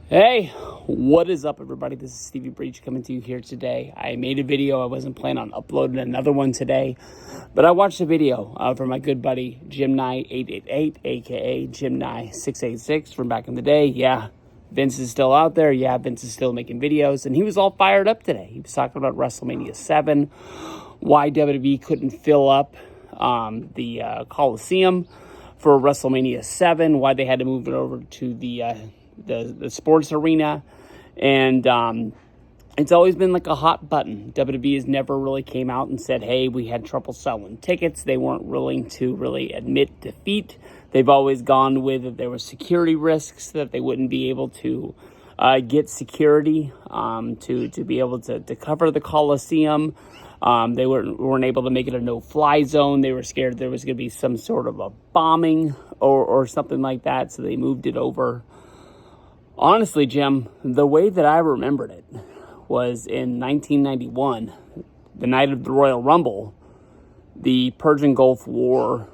Hey, what is up, everybody? This is Stevie Breach coming to you here today. I made a video. I wasn't planning on uploading another one today, but I watched a video from my good buddy Jim Nye 888, aka Jim Nye 686 from back in the day. Yeah, Vince is still out there. Yeah, Vince is still making videos, and he was all fired up today. He was talking about WrestleMania 7, why WWE couldn't fill up the Coliseum for WrestleMania 7, why they had to move it over to the sports arena, and it's always been like a hot button. WWE has never really came out and said, hey, we had trouble selling tickets. They weren't willing to really admit defeat. They've always gone with that there were security risks, that they wouldn't be able to get security to be able to cover the Coliseum. They weren't able to make it a no-fly zone. They were scared there was going to be some sort of a bombing or something like that, so they moved it over. Honestly, Jim, the way that I remembered it was in 1991, the night of the Royal Rumble, the Persian Gulf War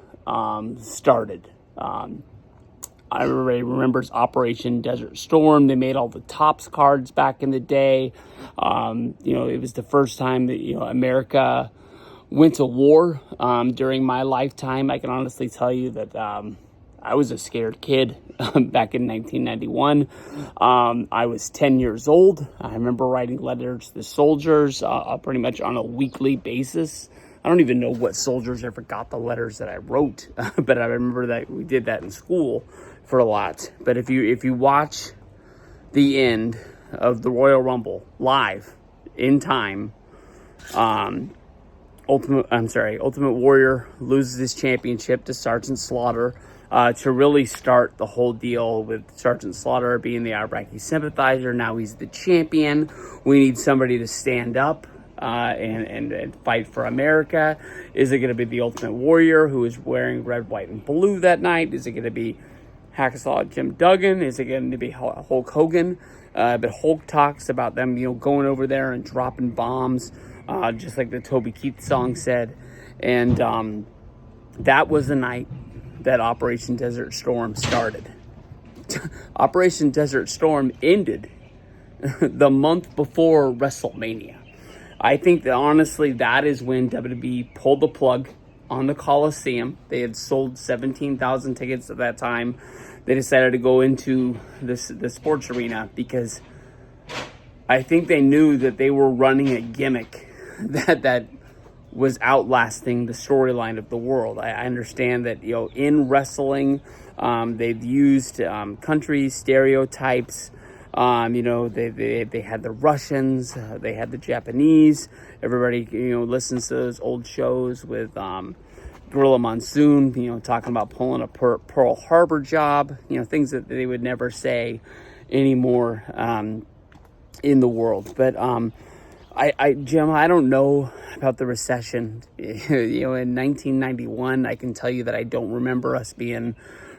started. Everybody remembers Operation Desert Storm. They made all the Topps cards back in the day. It was the first time that, America went to war during my lifetime. I can honestly tell you that I was a scared kid back in 1991. I was 10 years old. I remember writing letters to the soldiers pretty much on a weekly basis. I don't even know what soldiers ever got the letters that I wrote, but I remember that we did that in school for a lot. But if you watch the end of the Royal Rumble live in time, Ultimate Warrior loses his championship to Sergeant Slaughter. To really start the whole deal with Sergeant Slaughter being the Iraqi sympathizer. Now he's the champion. We need somebody to stand up and fight for America. Is it going to be the Ultimate Warrior, who is wearing red, white, and blue that night? Is it going to be Hacksaw Jim Duggan? Is it going to be Hulk Hogan? But Hulk talks about them, going over there and dropping bombs, just like the Toby Keith song said. And that was the night that Operation Desert Storm started. Operation Desert Storm ended the month before WrestleMania. I think that honestly, that is when WWE pulled the plug on the Coliseum. They had sold 17,000 tickets at that time. They decided to go into the sports arena because I think they knew that they were running a gimmick that was outlasting the storyline of the world. I understand that, in wrestling, they've used country stereotypes. They had the Russians, they had the Japanese. Everybody, listens to those old shows with Gorilla Monsoon, talking about pulling a Pearl Harbor job, things that they would never say anymore in the world. But Jim, I don't know about the recession. In 1991, I can tell you that I don't remember us being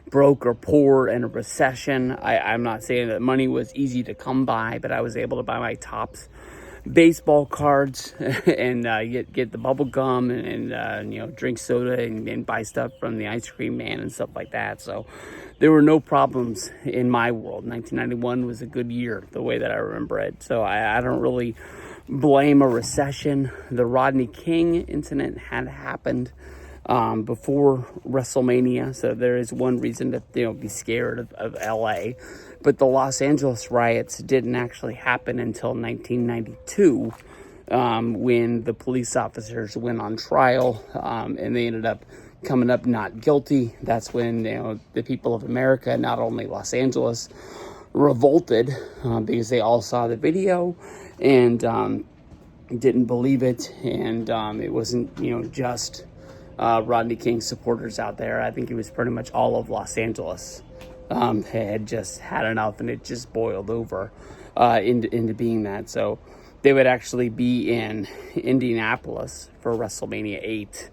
broke or poor in a recession. I'm not saying that money was easy to come by, but I was able to buy my Topps baseball cards and get the bubble gum and drink soda and buy stuff from the ice cream man and stuff like that. So there were no problems in my world. 1991 was a good year, the way that I remember it. So I don't really blame a recession. The Rodney King incident had happened before WrestleMania, so there is one reason to be scared of LA. But the Los Angeles riots didn't actually happen until 1992, when the police officers went on trial, and they ended up coming up not guilty. That's when the people of America, not only Los Angeles, revolted because they all saw the video and didn't believe it, and it wasn't just Rodney King supporters out there. I think it was pretty much all of Los Angeles had just had enough, and it just boiled over into being that. So they would actually be in Indianapolis for WrestleMania 8.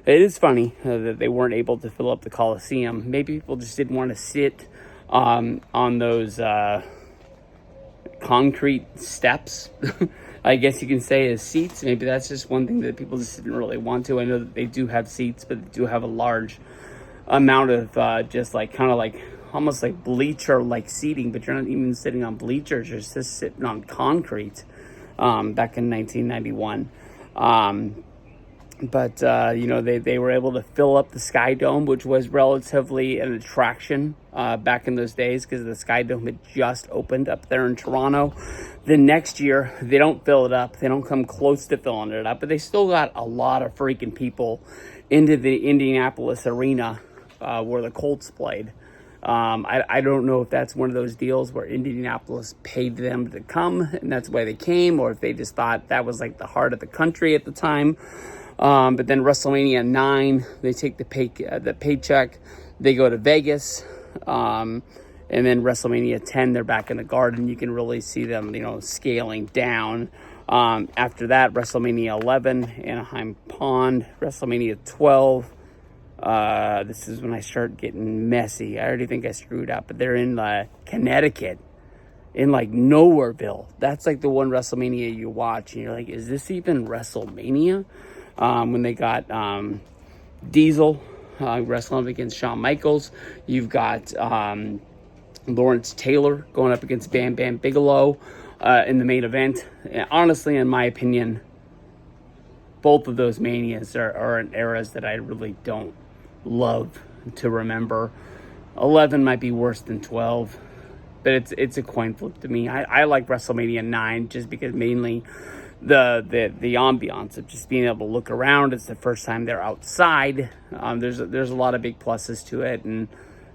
It is funny that they weren't able to fill up the Coliseum. Maybe people just didn't want to sit on those concrete steps, I guess you can say, as seats. Maybe that's just one thing that people just didn't really want to. I know that they do have seats, but they do have a large amount of just like kind of like almost like bleacher-like seating, but you're not even sitting on bleachers. You're just sitting on concrete back in 1991. But they were able to fill up the Sky Dome, which was relatively an attraction back in those days because the Sky Dome had just opened up there in Toronto. The next year, they don't fill it up. They don't come close to filling it up, but they still got a lot of freaking people into the Indianapolis arena where the Colts played. I don't know if that's one of those deals where Indianapolis paid them to come, and that's why they came, or if they just thought that was like the heart of the country at the time. But then WrestleMania 9, they take the paycheck, they go to Vegas, and then WrestleMania 10, they're back in the Garden. You can really see them, scaling down. After that, WrestleMania 11, Anaheim Pond, WrestleMania 12. This is when I start getting messy. I already think I screwed up, but they're in Connecticut, in like Nowhereville. That's like the one WrestleMania you watch, and you're like, is this even WrestleMania? When they got Diesel wrestling up against Shawn Michaels. You've got Lawrence Taylor going up against Bam Bam Bigelow in the main event. And honestly, in my opinion, both of those manias are in eras that I really don't love to remember. 11 might be worse than 12, but it's a coin flip to me. I like WrestleMania 9 just because mainly the ambiance of just being able to look around. It's the first time they're outside. There's a lot of big pluses to it, and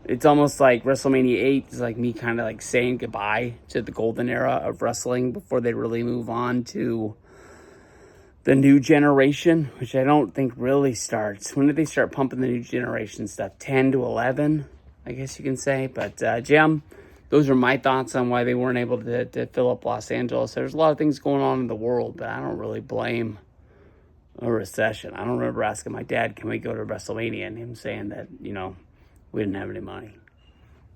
it's almost like WrestleMania 8 is like me kind of like saying goodbye to the golden era of wrestling before they really move on to the new generation, which I don't think really starts. When did they start pumping the new generation stuff? 10 to 11, I guess you can say. But Jim, those are my thoughts on why they weren't able to fill up Los Angeles. There's a lot of things going on in the world, but I don't really blame a recession. I don't remember asking my dad, can we go to WrestleMania? And him saying that, we didn't have any money.